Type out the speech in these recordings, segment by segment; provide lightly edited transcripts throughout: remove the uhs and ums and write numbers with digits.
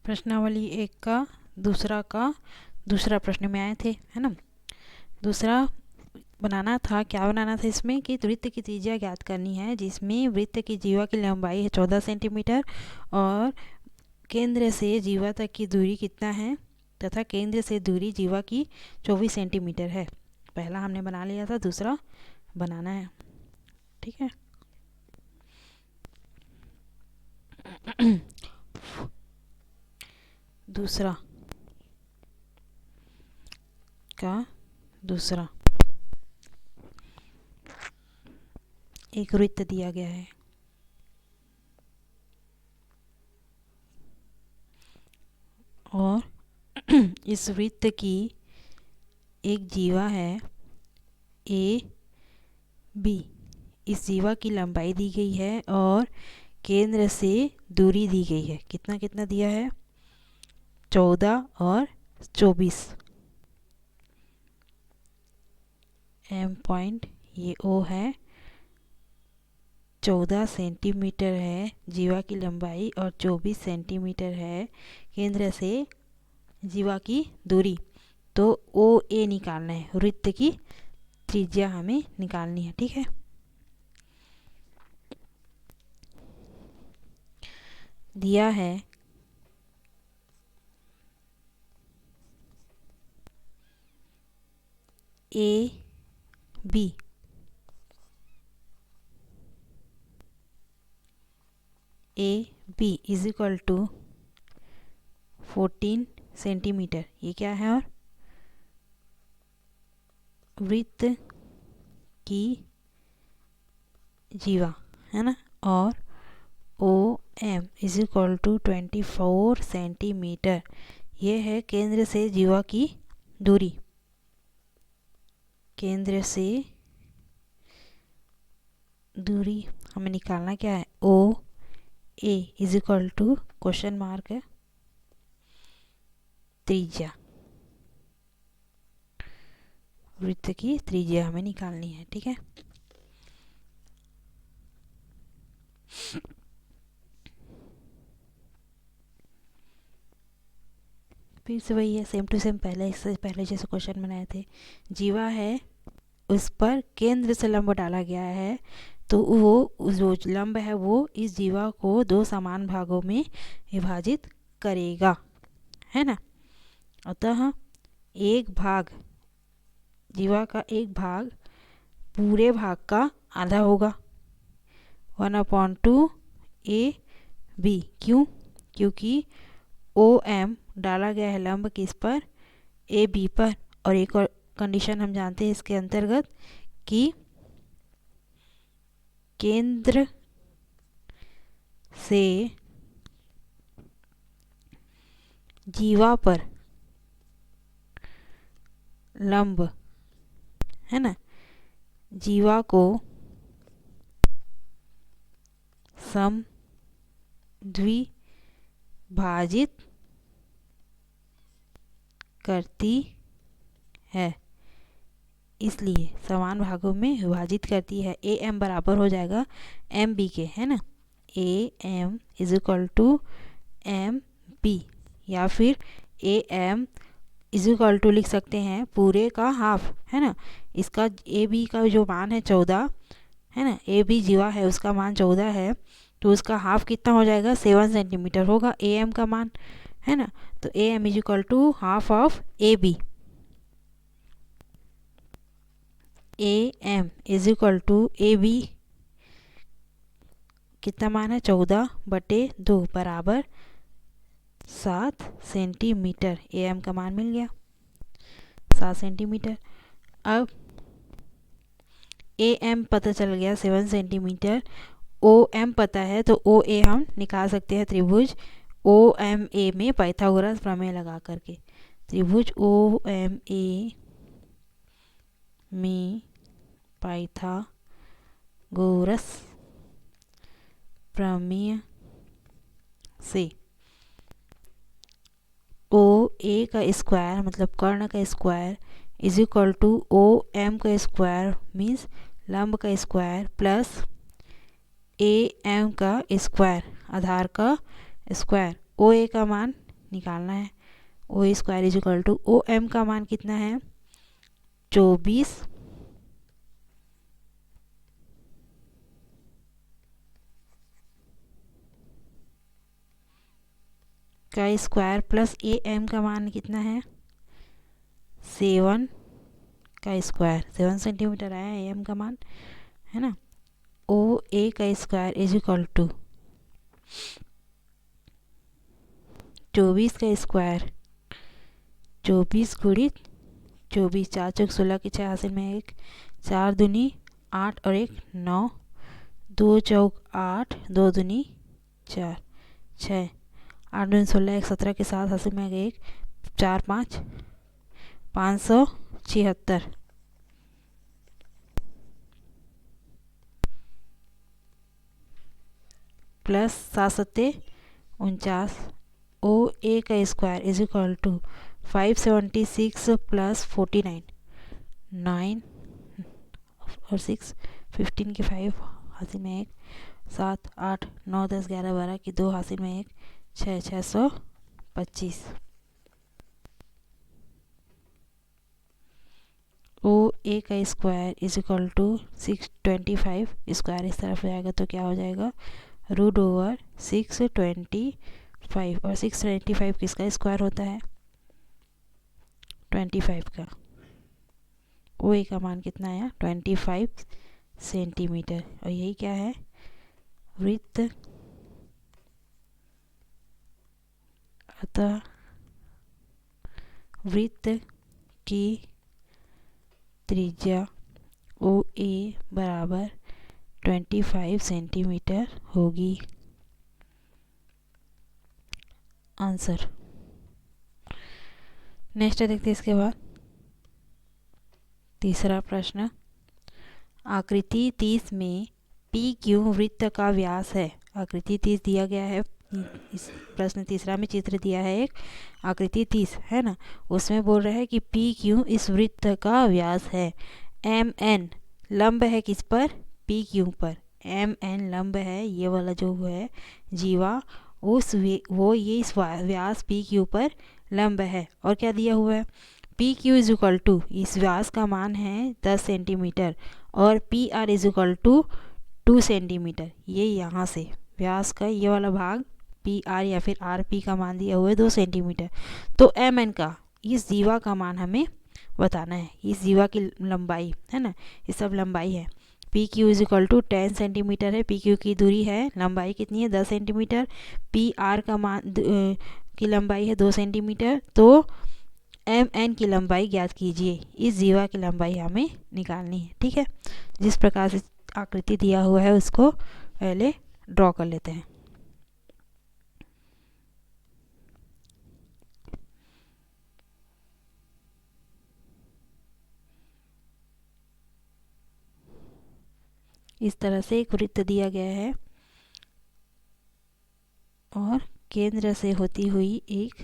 प्रश्नावली 1 का दूसरा प्रश्न में आए थे, है ना। दूसरा बनाना था, क्या बनाना था इसमें कि वृत्त की त्रिज्या ज्ञात करनी है, जिसमें वृत्त की जीवा की लंबाई है 14 सेंटीमीटर और केंद्र से जीवा तक की दूरी कितना है तथा केंद्र से दूरी जीवा की 24 सेंटीमीटर है। पहला हमने बना लिया था, दूसरा बनाना है, ठीक है। दूसरा एक वृत्त दिया गया है और इस वृत्त की एक जीवा है ए बी। इस जीवा की लंबाई दी गई है और केंद्र से दूरी दी गई है। कितना कितना दिया है? 14 और 24। एम पॉइंट ये ओ है, 14 सेंटीमीटर है जीवा की लंबाई और 24 सेंटीमीटर है केंद्र से जीवा की दूरी। तो ओ ए निकालना है, वृत्त की त्रिज्या हमें निकालनी है, ठीक है। दिया है A B is equal to 14 centimetre, ये क्या है, और वृत्त की जीवा है ना, और O M is equal to 24 centimetre, ये है केंद्र से जीवा की दूरी। केंद्र से दूरी हमें निकालना क्या है, O A is equal to question mark है त्रिज्या। वृत्त की त्रिज्या हमें निकालनी है, ठीक है। फिर से वही है, सेम टू सेम पहले, इससे पहले जैसे क्वेश्चन बनाए थे। जीवा है, उस पर केंद्र से लंब डाला गया है, तो वो जो लंब है वो इस जीवा को 2 समान भागों में विभाजित करेगा, है ना। अतः एक भाग, जीवा का एक भाग पूरे भाग का आधा होगा, 1/2 ए बी। क्यों? क्योंकि ओ एम डाला गया है लंब किस पर, ए बी पर। और एक और कंडीशन हम जानते हैं इसके अंतर्गत कि केंद्र से जीवा पर लंब, है ना, जीवा को समद्विभाजित करती है, इसलिए समान भागों में विभाजित करती है। ए एम बराबर हो जाएगा एम बी के, है ना। A M is equal to M B, या फिर A M is equal to लिख सकते हैं पूरे का हाफ, है ना। इसका ए बी का जो मान है 14, है ना, ए बी जीवा है उसका मान 14 है, तो उसका हाफ कितना हो जाएगा, 7 सेंटीमीटर होगा ए एम का मान, है ना। तो A M is equal to half of A B. A M is equal to A B कितना मान है, 14/2 बराबर 7 सेंटीमीटर। ए एम का मान मिल गया 7 सेंटीमीटर। अब ए एम पता चल गया 7 सेंटीमीटर, ओ एम पता है, तो ओ ए हम निकाल सकते हैं त्रिभुज ओ एम ए में पाइथागोरस प्रमेय लगा करके। त्रिभुज ओ एम ए में पाइथागोरस प्रमेय से ओ ए का स्क्वायर मतलब कर्ण का square is equal to O M का स्क्वायर मीन्स लंब का स्क्वायर प्लस ए एम का स्क्वायर आधार का स्क्वायर। ओ ए का मान निकालना है। O square is equal to O M का मान कितना है 24 का स्क्वायर प्लस ए एम का मान कितना है 7 का स्क्वायर, 7 सेंटीमीटर आया ए एम का मान, है ना। ओ ए का स्क्वायर इज इक्वल टू 24 का स्क्वायर, 24 गुणित 24, 4 चौक 16 की 6 हासिल में 1, 4 दूनी 8 और 1 9, 2 चौक 8, 2 दूनी 4, 6, 8 दूनी 16, 1 17 के साथ हासिल में 1, 4 5, 576 प्लस 7 सत्ते 49। ओ ए का square is equal to 576 plus 49, 9 और 6, 15 की 5 हासिल में 1, 7 8 9 10 11 12 की 2 हासिल में 1, 6 625। ओ ए का square is equal to 625, square इस तरफ जाएगा तो क्या हो जाएगा रूट ओवर 625, और 625 किसका स्क्वायर होता है 25 का। ओ ए का मान कितना आया 25 सेंटीमीटर, और यही क्या है वृत्त, अतः वृत्त की त्रिज्या ओ ए बराबर 25 सेंटीमीटर होगी। आंसर। नेक्स्ट देखते हैं इसके बाद तीसरा प्रश्न, आकृति 30 में पी क्यू वृत्त का व्यास है। आकृति 30 दिया गया है, इस प्रश्न तीसरा में चित्र दिया है एक आकृति 30 है ना, उसमें बोल रहा है कि पी क्यू इस वृत्त का व्यास है। एम एन लंब है किस पर पी क्यू पर, एम एन लंब है, ये वाला जो है जीवा वो ये इस व्यास पी क्यू पर लंब है। और क्या दिया हुआ है P Q is equal to, इस व्यास का मान है 10 सेंटीमीटर और P R is equal to 2 centimetre. ये यहाँ से व्यास का ये वाला भाग पी आर या फिर आर पी का मान दिया हुआ है 2 सेंटीमीटर। तो एम एन का इस जीवा का मान हमें बताना है, इस जीवा की लंबाई है ना, ये सब लंबाई है। P Q is equal to 10 centimetre है, पी क्यू की दूरी है, लंबाई कितनी है 10 सेंटीमीटर, पी आर का मान की लंबाई है 2 सेंटीमीटर। तो एम एन की लंबाई ज्ञात कीजिए, इस जीवा की लंबाई हमें निकालनी है। ठीक है, जिस प्रकार से आकृति दिया हुआ है उसको पहले ड्रॉ कर लेते हैं। इस तरह से एक वृत्त दिया गया है और केंद्र से होती हुई एक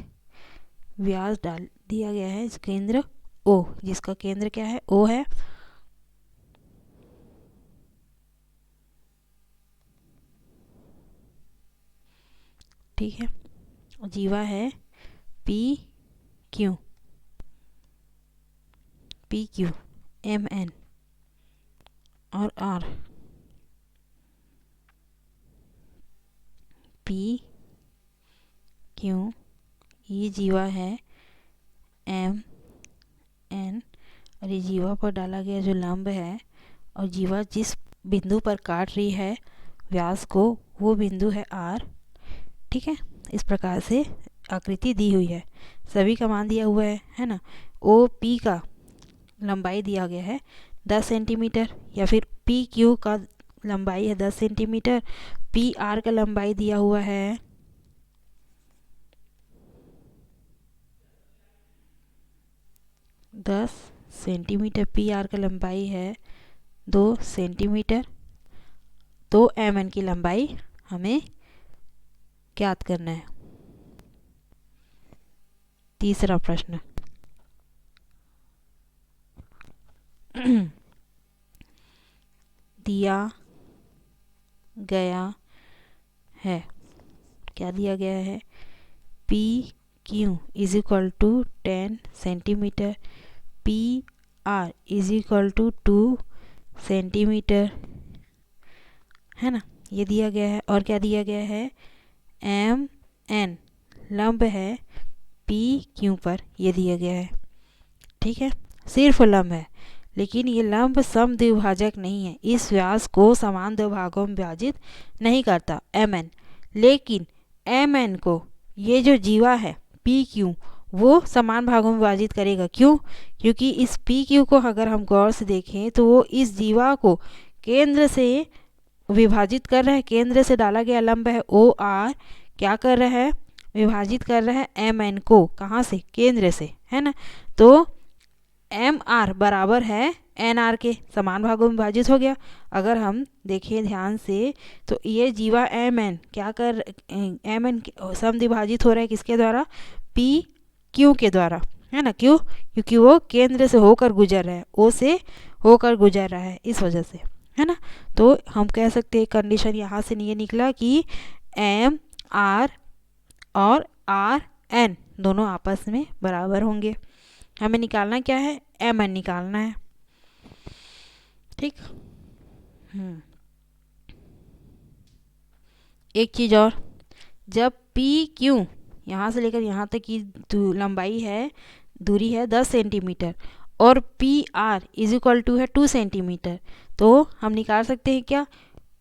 व्यास डाल दिया गया है, इस केंद्र ओ, जिसका केंद्र क्या है ओ है। ठीक है, जीवा है P Q, P Q M N और आर, पी क्यू ये जीवा है एम एन, और ये जीवा पर डाला गया जो लंब है, और जीवा जिस बिंदु पर काट रही है व्यास को वो बिंदु है आर। ठीक है, इस प्रकार से आकृति दी हुई है, सभी का मान दिया हुआ है ना। ओ पी का लंबाई दिया गया है 10 सेंटीमीटर, या फिर पी क्यू का लंबाई है 10 सेंटीमीटर, पी आर का लंबाई दिया हुआ है 10 सेंटीमीटर, पी आर का लंबाई है 2 सेंटीमीटर। तो एम एन की लंबाई हमें ज्ञात करना है। तीसरा प्रश्न, दिया गया है, क्या दिया गया है P Q is equal to 10 centimetre, P R is equal to 2 centimetre, है ना, ये दिया गया है। और क्या दिया गया है, एम एन लंब है पी क्यू पर, ये दिया गया है। ठीक है, सिर्फ लंब है, लेकिन ये लंब समद्विभाजक नहीं है, इस व्यास को समान दो भागों में विभाजित नहीं करता एम एन। लेकिन एम एन को ये जो जीवा है पी क्यू वो समान भागों में विभाजित करेगा। क्यों? क्योंकि इस पी क्यू को अगर हम गौर से देखें तो वो इस जीवा को केंद्र से विभाजित कर रहा है, केंद्र से डाला गया लंब है ओ आर क्या कर रहा है, विभाजित कर रहा है एम एन को, कहाँ से, केंद्र से, है ना। तो एम आर बराबर है एन आर के, समान भागों में विभाजित हो गया। अगर हम देखें ध्यान से तो ये जीवा एम एन क्या कर, एम एन समद्विभाजित हो रहा है किसके द्वारा, पी क्यू के द्वारा, है ना। क्यों? क्योंकि वो केंद्र से होकर गुजर रहा है, ओ से होकर गुजर रहा है, इस वजह से, है ना। तो हम कह सकते हैं कंडीशन यहाँ से ये निकला कि एम आर और आर एन दोनों आपस में बराबर होंगे। हमें निकालना क्या है, एम एन निकालना है। ठीक। एक चीज़ और, जब पी क्यू यहाँ से लेकर यहाँ तक की लंबाई है, दूरी है 10 सेंटीमीटर और P R is equal to है 2 सेंटीमीटर, तो हम निकाल सकते हैं क्या,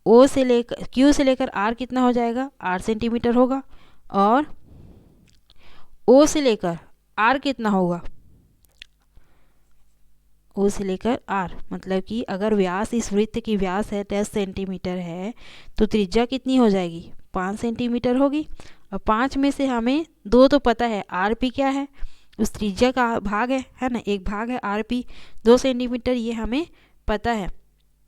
ओ से लेकर क्यू से लेकर आर कितना हो जाएगा, 8 सेंटीमीटर होगा, और ओ से लेकर आर कितना होगा, ओ से लेकर आर, मतलब कि अगर व्यास इस वृत्त की व्यास है 10 सेंटीमीटर है तो त्रिज्या कितनी हो जाएगी, 5 सेंटीमीटर होगी। और 5 में से हमें 2 तो पता है, आर पी क्या है, उस त्रिज्या का भाग है ना, एक भाग है आर पी 2 सेंटीमीटर, ये हमें पता है।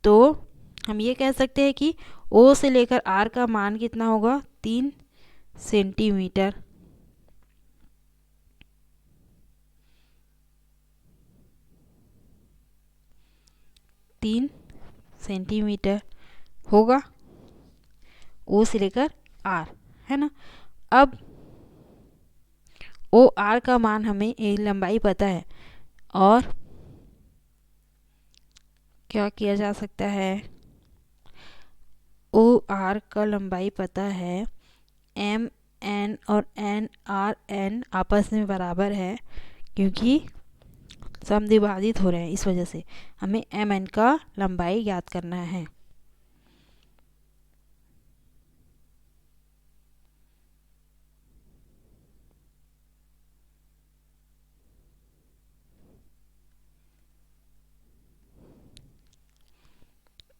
तो हम ये कह सकते हैं कि ओ से लेकर आर का मान कितना होगा, 3 सेंटीमीटर। सेंटीमीटर होगा ओ से लेकर आर, है ना। अब ओ आर का मान हमें एक लंबाई पता है, और क्या किया जा सकता है, ओ आर का लंबाई पता है, एम एन और एन आर एन आपस में बराबर है क्योंकि समद्विभाजित हो रहे हैं, इस वजह से हमें एम एन का लंबाई ज्ञात करना है।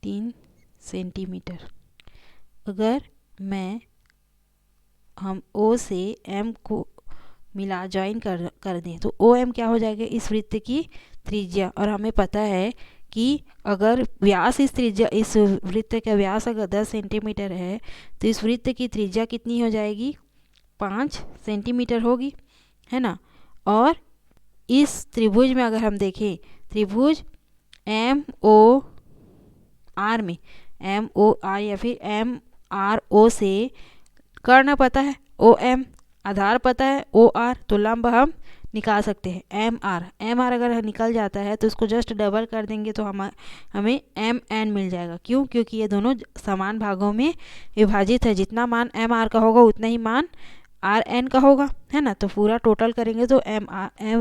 तीन सेंटीमीटर। अगर हम ओ से एम को मिला ज्वाइन कर दें तो ओ एम क्या हो जाएगा, इस वृत्त की त्रिज्या। और हमें पता है कि अगर व्यास इस वृत्त का व्यास अगर 10 सेंटीमीटर है तो इस वृत्त की त्रिज्या कितनी हो जाएगी, 5 सेंटीमीटर होगी, है ना। और इस त्रिभुज में अगर हम देखें, त्रिभुज एम ओ आर में, एम ओ आर या फिर एम आर ओ से कर्ण पता है ओ एम, आधार पता है ओ आर, तो लंब हम निकाल सकते हैं एम आर अगर निकल जाता है तो इसको जस्ट डबल कर देंगे तो हमें एम एन मिल जाएगा। क्यों? क्योंकि ये दोनों समान भागों में विभाजित है, जितना मान एम आर का होगा उतना ही मान आर एन का होगा, है ना। तो पूरा टोटल करेंगे तो एम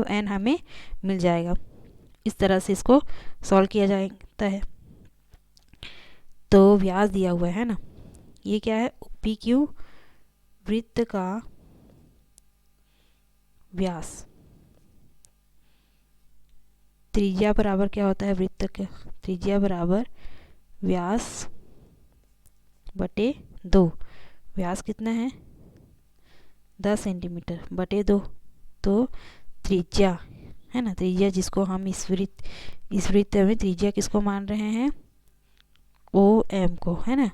एन हमें मिल जाएगा। इस तरह से इसको सॉल्व किया जाता है। तो व्यास दिया हुआ है ना, ये क्या है, पी क्यू वृत्त का व्यास, त्रिज्या बराबर क्या होता है, वृत्त का त्रिज्या बराबर व्यास बटे 2। व्यास कितना है, 10 सेंटीमीटर बटे 2, तो त्रिज्या, है ना, त्रिज्या जिसको हम इस वृत्त में त्रिज्या किसको मान रहे हैं, ओ एम को, है ना।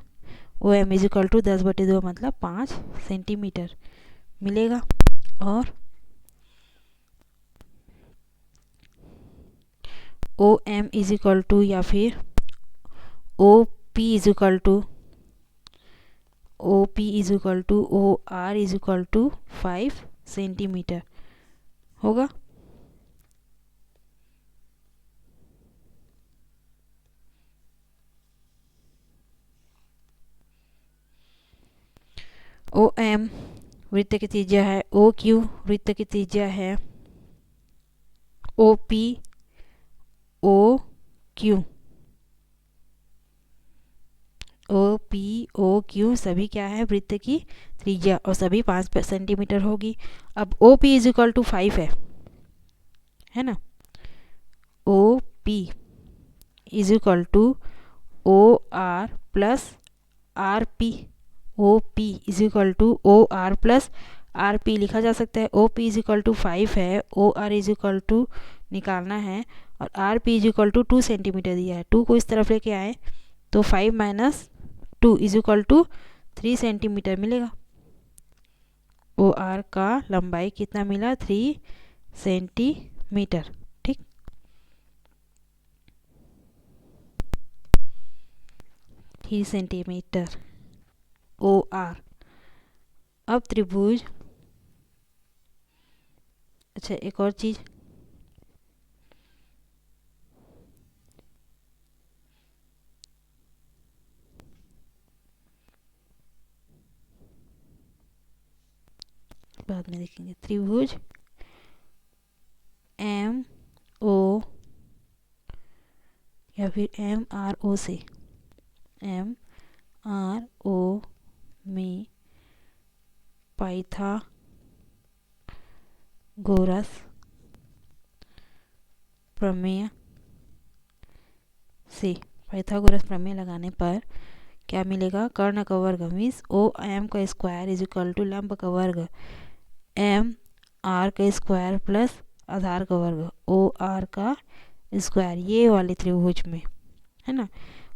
O M is equal to 10 बटे 2 मतलब 5 सेंटीमीटर मिलेगा। और O M is equal to या फिर O P is equal to O R is equal to 5 centimetre होगा। ओ एम वृत्त की त्रिज्या है, ओ क्यू वृत्त की त्रिज्या है, O P, O Q, O P, O Q सभी क्या है वृत्त की त्रिज्या और सभी 5 सेंटीमीटर होगी। अब O P is equal to 5 है ना। O P is equal to O R plus R P, O P is equal to O R plus R P लिखा जा सकता है। O P is equal to 5 है, O R is equal to निकालना है और R P is equal to 2 centimetre दिया है। 2 को इस तरफ लेके आए तो 5 minus 2 is equal to 3 centimetre मिलेगा। ओ आर का लंबाई कितना मिला, 3 सेंटीमीटर। ठीक, 3 सेंटीमीटर ओ आर। अब त्रिभुज, अच्छा एक और चीज, बाद में देखेंगे। त्रिभुज एम ओ या फिर एम आर ओ से, एम आर ओ में पाइथागोरस प्रमेय से, पाइथागोरस प्रमेय लगाने पर क्या मिलेगा, कर्ण का वर्ग मीन्स ओ एम का स्क्वायर इज इक्वल टू लंब का वर्ग एम आर का स्क्वायर प्लस आधार का वर्ग ओ आर का स्क्वायर, ये वाले त्रिभुज में है ना।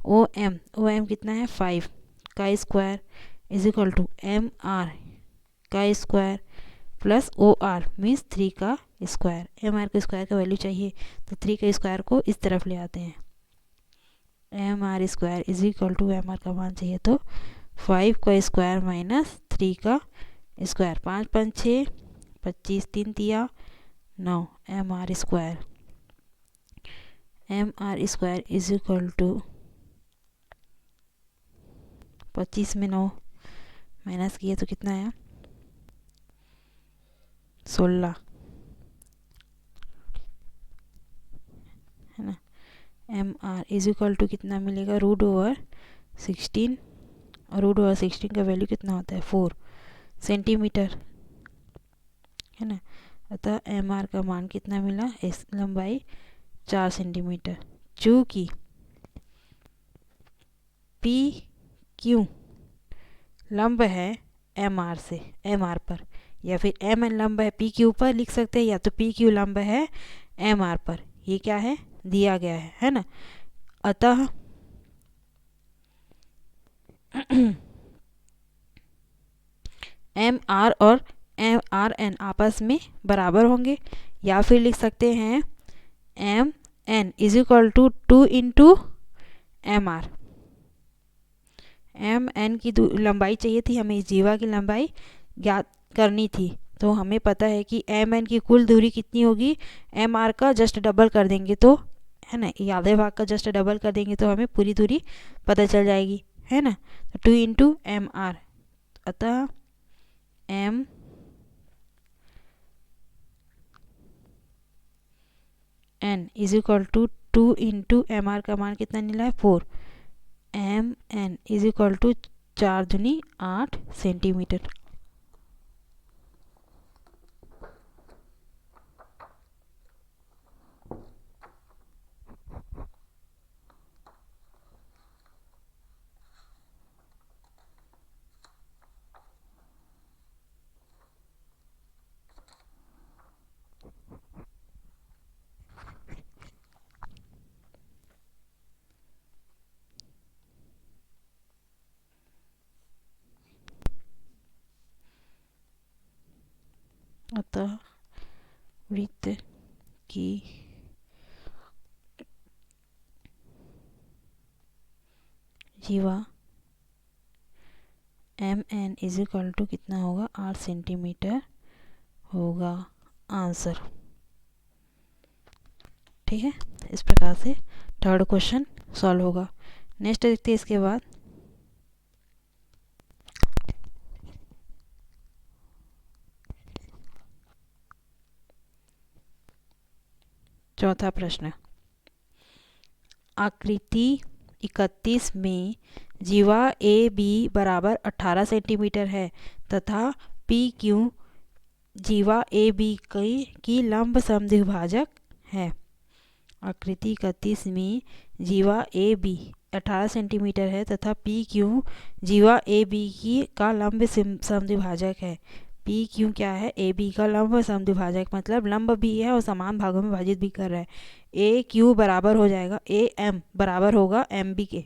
ओ एम कितना है, 5 का square is equal to M R का square plus O R means 3 का स्क्वायर। एम आर का स्क्वायर का वैल्यू चाहिए तो 3 का स्क्वायर को इस तरफ ले आते हैं। M R square is equal to M R का मान चाहिए तो 5 का स्क्वायर माइनस 3 का स्क्वायर, 5 5 6 25, 3 तिया 9, M R square is equal to 25 में 9 माइनस किया तो कितना है, 16 है ना। M R is equal to कितना मिलेगा, रूट ओवर 16 और रूट ओवर 16 का वैल्यू कितना होता है, 4 सेंटीमीटर है ना। अतः एम आर का मान कितना मिला, इस लंबाई 4 सेंटीमीटर। चूँकि पी क्यू लंब है एम आर से, एम आर पर, या फिर एम एन लंब है पी क्यू पर लिख सकते हैं, या तो पी क्यू लंब है एम आर पर, ये क्या है दिया गया है ना। अतः एम आर और एम आर एन आपस में बराबर होंगे, या फिर लिख सकते हैं M N is equal to 2 into M R. M N की लंबाई चाहिए थी हमें, इस जीवा की लंबाई ज्ञात करनी थी, तो हमें पता है कि एम एन की कुल दूरी कितनी होगी, एम आर का जस्ट डबल कर देंगे तो है ना, ये आधे भाग का जस्ट डबल कर देंगे तो हमें पूरी दूरी पता चल जाएगी है ना। तो 2 इंटू एम आर, अतः M N is equal to 2 into M R का मान कितना मिला है, 4। M N is equal to 4 दूनी 8 सेंटीमीटर। अतः वृत्त की जीवा M N is equal to कितना होगा, 8 सेंटीमीटर होगा आंसर। ठीक है, इस प्रकार से थर्ड क्वेश्चन सॉल्व होगा। नेक्स्ट देखते हैं इसके बाद। चौथा प्रश्न, आकृति 31 में जीवा ए बी बराबर 18 सेंटीमीटर है तथा पी क्यू जीवा ए बी की लंब समद्विभाजक है। आकृति 31 में जीवा ए बी 18 सेंटीमीटर है तथा पी क्यू जीवा ए बी का लंब समद्विभाजक है। पी क्यू क्या है? ए बी का लंब समद्विभाजक, मतलब लंब भी है और समान भागों में विभाजित भी कर रहा है। ए क्यू बराबर हो जाएगा ए एम बराबर होगा एम बी के,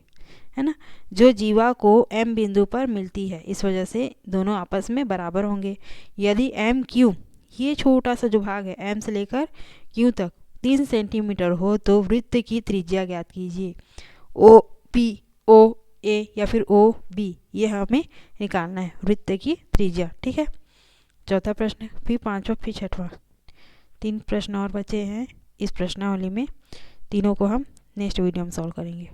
है ना, जो जीवा को एम बिंदु पर मिलती है। इस वजह से दोनों आपस में बराबर होंगे। यदि एम क्यू, ये छोटा सा जो भाग है एम से लेकर क्यू तक 3 सेंटीमीटर हो तो वृत्त की त्रिज्या ज्ञात कीजिए। ओ पी, ओ ए या फिर ओ बी, ये हमें निकालना है वृत्त की त्रिज्या। ठीक है, चौथा प्रश्न, फिर पांचवा, फिर छठवां। 3 प्रश्न और बचे हैं इस प्रश्नावली में। तीनों को हम नेक्स्ट वीडियो में सॉल्व करेंगे।